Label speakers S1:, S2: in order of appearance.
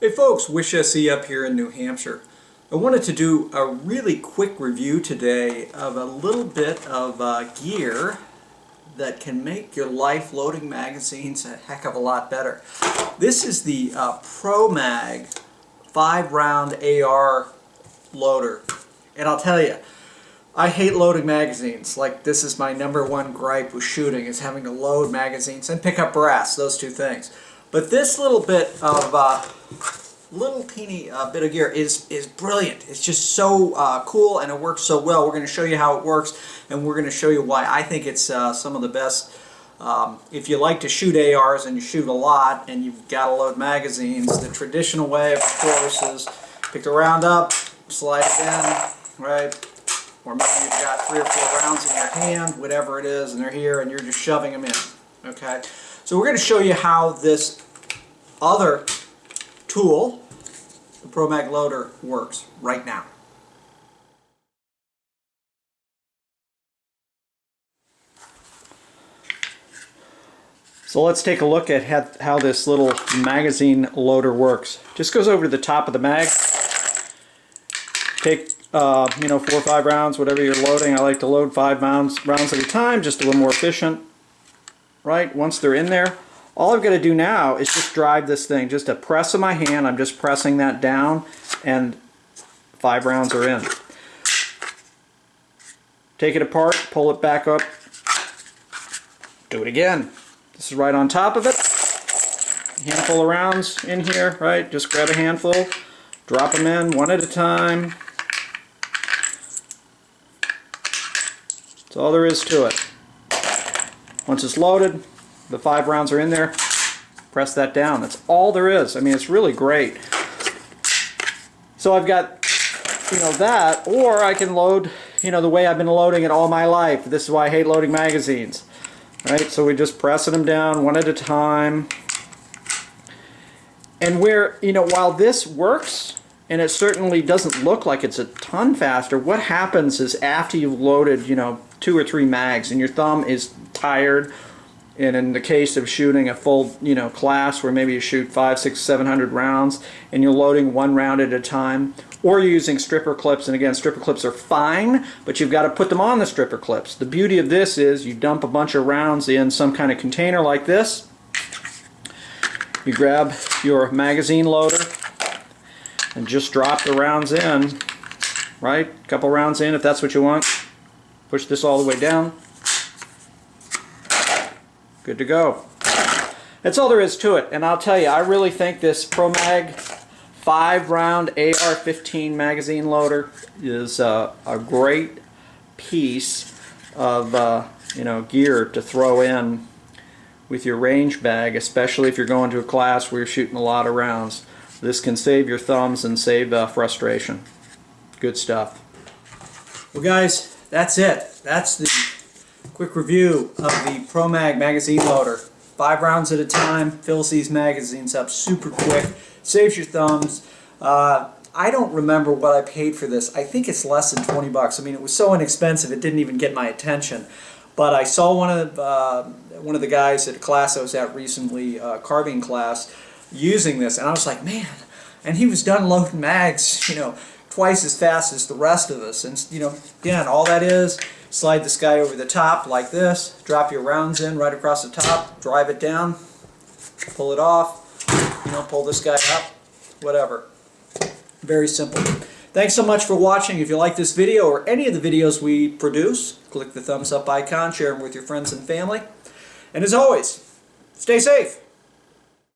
S1: Hey folks, Wish SE up here in New Hampshire. I wanted to do a really quick review today of a little bit of gear that can make your life loading magazines a heck of a lot better. This is the ProMag 5-round AR loader. And I'll tell you, I hate loading magazines. Like, this is my #1 gripe with shooting, is having to load magazines and pick up brass, those two things. But this little bit of little teeny bit of gear is brilliant. It's just so cool, and it works so well. We're going to show you how it works, and we're going to show you why I think it's some of the best. If you like to shoot ARs and you shoot a lot and you've got to load magazines, the traditional way, of course, is pick the round up, slide it in, right? Or maybe you've got 3 or 4 rounds in your hand, whatever it is, and they're here, and you're just shoving them in. Okay, so we're going to show you how this other tool, the ProMag loader, works right now. So let's take a look at how this little magazine loader works. Just goes over to the top of the mag. Take 4 or 5 rounds, whatever you're loading. I like to load 5 rounds at a time, just a little more efficient. Right? Once they're in there, all I've got to do now is just drive this thing. Just a press of my hand, I'm just pressing that down, and 5 rounds are in. Take it apart, pull it back up, do it again. This is right on top of it. Handful of rounds in here, right? Just grab a handful, drop them in one at a time. That's all there is to it. Once it's loaded, the 5 rounds are in there, press that down. That's all there is. I mean, it's really great. So I've got, that, or I can load, the way I've been loading it all my life. This is why I hate loading magazines. Right? So we're just pressing them down one at a time. And while this works, and it certainly doesn't look like it's a ton faster, what happens is after you've loaded, 2 or 3 mags and your thumb is tired, and in the case of shooting a full, class where maybe you shoot 500, 600, 700 rounds and you're loading 1 round at a time, or you're using stripper clips, and again, stripper clips are fine, but you've got to put them on the stripper clips. The beauty of this is you dump a bunch of rounds in some kind of container like this. You grab your magazine loader and just drop the rounds in, right? A couple rounds in if that's what you want. Push this all the way down. Good to go. That's all there is to it. And I'll tell you, I really think this ProMag 5-round AR-15 magazine loader is a great piece of gear to throw in with your range bag, especially if you're going to a class where you're shooting a lot of rounds. This can save your thumbs and save frustration. Good stuff. Well, guys, that's it. That's the quick review of the ProMag magazine loader. 5 rounds at a time, fills these magazines up super quick, saves your thumbs. I don't remember what I paid for this. I think it's less than 20 bucks. I mean, it was so inexpensive it didn't even get my attention. But I saw one of the guys at a class I was at recently, carbine class, using this, and I was like, man. And he was done loading mags, twice as fast as the rest of us. And again, all that is, slide this guy over the top like this, drop your rounds in right across the top, drive it down, pull it off, pull this guy up, whatever. Very simple. Thanks so much for watching. If you like this video or any of the videos we produce, click the thumbs up icon, share them with your friends and family. And as always, stay safe.